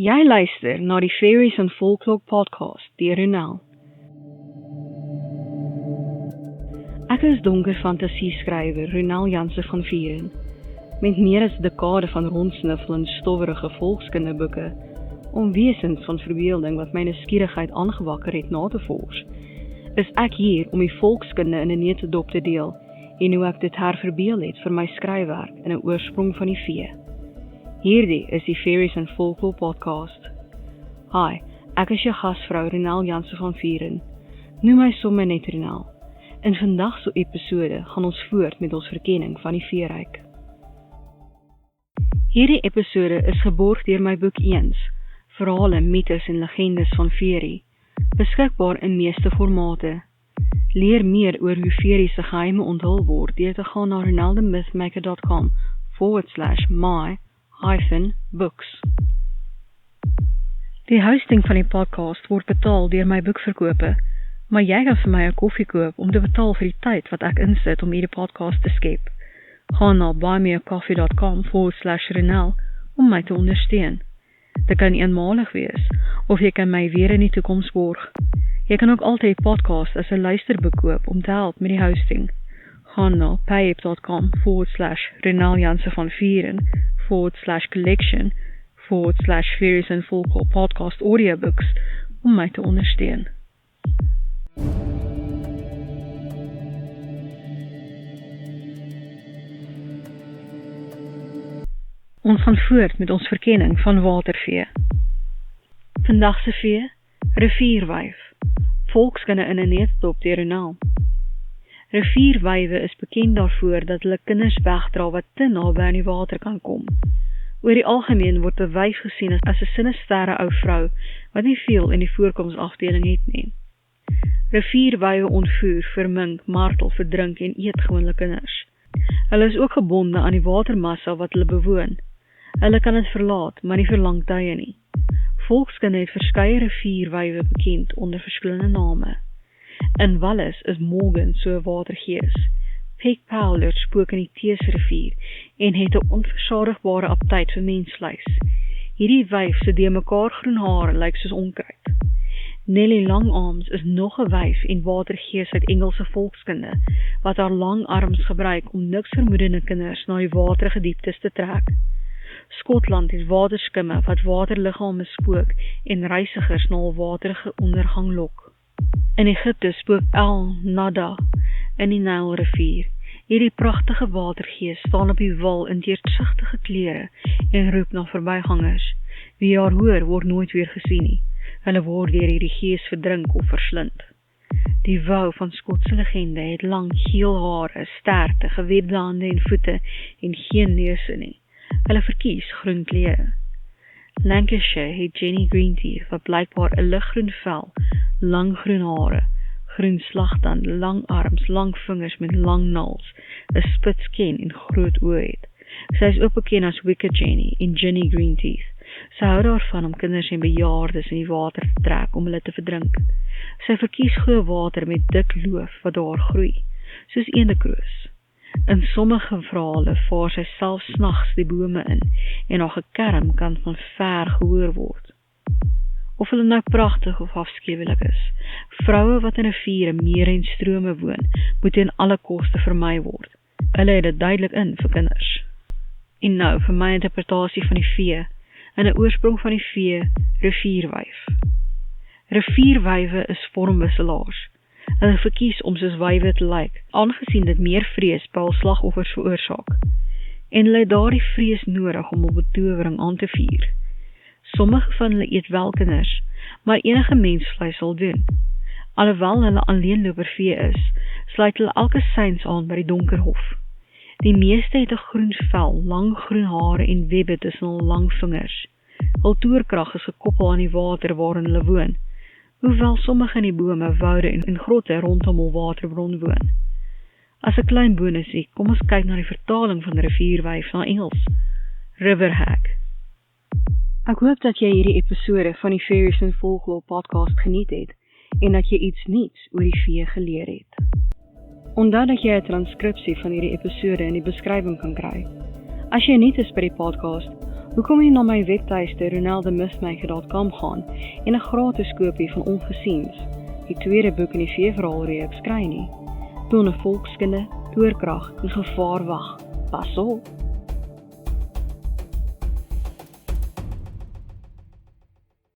Jy luister na die Fairies and Folklore podcast deur Ronel. Ek is donker fantasieskrywer Ronel Janse van Vieren. Met meer as 'n dekade van rondsniffel in stowwerige volkskindeboeke, om wesens van verbeelding wat my nuuskierigheid aangewakker het na te vors, is ek hier om die volkskunde in 'n neutedop te deel en hoe ek dit herverbeel het vir my skryfwerk in 'n oorsprong van die vee. Hierdie is die Fairies and Folklore podcast. Hi, ek is jou gasvrou Ronel Janse van Vieren. Noem my sommer net Ronel. In vandag se episode gaan ons voort met ons verkenning van die veeryk. Hierdie episode is geborg deur my boek Eens, Verhale, Mythes en Legendes van Fairy, beskikbaar in meeste formate. Leer meer oor hoe Fairy se geheime onthul word deur te gaan na ronelthemythmaker.com/my-books. Die hosting van die podcast word betaal deur my boekverkope, maar jy kan vir my 'n koffie koop om te betaal vir die tyd wat ek insit om hierdie podcast te skep. Gaan na buymeacoffee.com/Ronel om my te ondersteun. Dit kan eenmalig wees, of jy kan my weer in die toekoms borg. Jy kan ook altyd die podcast as 'n luisterboek koop om te help met die hosting. Gaan na payup.com/Ronel Janse van Vieren/collection/Fairies and Folklore podcast audiobooks om my te ondersteun. Ons gaan voort met ons verkenning van watervee. Vandag se vee, rivierwyf, volkskunde in 'n neutedop deur Ronel. Rivierwywe is bekend daarvoor dat hulle kinders wegdra wat te naby aan die water kan kom. Oor die algemeen word 'n wyf gesien as 'n sinistere ou vrou wat nie veel in die voorkomsafdeling het nie. Rivierwywe ontvoer, vermink, martel, verdrink en eet gewoonlik kinders. Hulle is ook gebonde aan die watermassa wat hulle bewoon. Hulle kan dit verlaat, maar nie vir lang tye nie. Volkskunde het verskeie rivierwywe bekend onder verskillende name. In Wallis is Morgan so 'n watergees. Peg Powler spook in die Teesrivier en het 'n onversadigbare aptyt vir mensvleis. Hierdie wyf se deurmekaar groen hare lyk soos onkruid. Nellie Langarms is nog 'n wyf en watergees uit Engelse volkskunde wat haar lang arms gebruik om niks vermoedende kinders na die waterige dieptes te trek. Skotland het waterskimme wat waterliggame spook en reisigers na 'n waterige ondergang lok. In Egipte spook El Nada in die Nylrivier. Hierdie pragtige watergees staan op die wal in deursigtige klere en roep na verbygangers. Wie haar hoor, word nooit weer gesien nie. Hulle word deur hierdie gees verdrink of verslind. Die wou van Skotse legende het lang geel hare, sterte, gewebde hande en voete en geen neuse nie. Hulle verkies groen klere. Lancashire het Jenny Greenteeth wat blykbaar 'n liggroen vel, lang groen hare, groen slagtand, lang arms, lang vingers met lang naels, 'n spits ken en groot oë het. Sy is ook bekend as Wicked Jenny en Jenny Greenteeth. Sy hou daarvan om kinders en bejaardes in die water te trek om hulle te verdrink. Sy verkies goeie water met dik loof wat daar groei, soos eendekroos. In sommige verhale vaar sy self snags die bome in en haar gekerm kan van ver gehoor word. Of hulle nou pragtig of afskuwelik is, vroue wat in riviere, mere en strome woon, moet teen alle koste vermy word. Hulle het dit duidelik in vir kinders. En nou vir my interpretasie van die vee, in 'n oorsprong van die vee, rivierwyf. Rivierwywe is vormwisselaars. Hulle verkies om soos wywe te lyk, aangesien dit meer vrees by hul slagoffers veroorsaak. En hulle het daardie vrees nodig om op betowering aan te vier. Sommige van hulle eet wel kinders, maar enige mensvleis sal doen. Alhoewel hulle alleenlopervee is, sluit hulle elke syns aan by die donker hof. Die meeste het 'n groen vel, lang groen hare en webbe tussen hul lang vingers. Hul toerkrag is gekoppel aan die water waarin hulle woon, hoewel sommige in die bome, woude en grotte rondom hul waterbron woon. As 'n klein bonusie, kom ons kyk na die vertaling van rivierwyf na Engels. Riverhag. Ek hoop dat jy hierdie episode van die Fairies and Folklore podcast geniet het en dat jy iets nuuts oor die vee geleer het. Onthou dat jy 'n transkripsie van hierdie episode in die beskrywing kan kry. As jy nuut is by die podcast, Hoekom nie na my webtuiste roneldemismaker.com gaan en 'n gratis kopie van Ongesiens, die tweede boek in die veeverhaalreeks kry nie? Toe 'n volkskinde, toorkrag en gevaar wag. Pas op!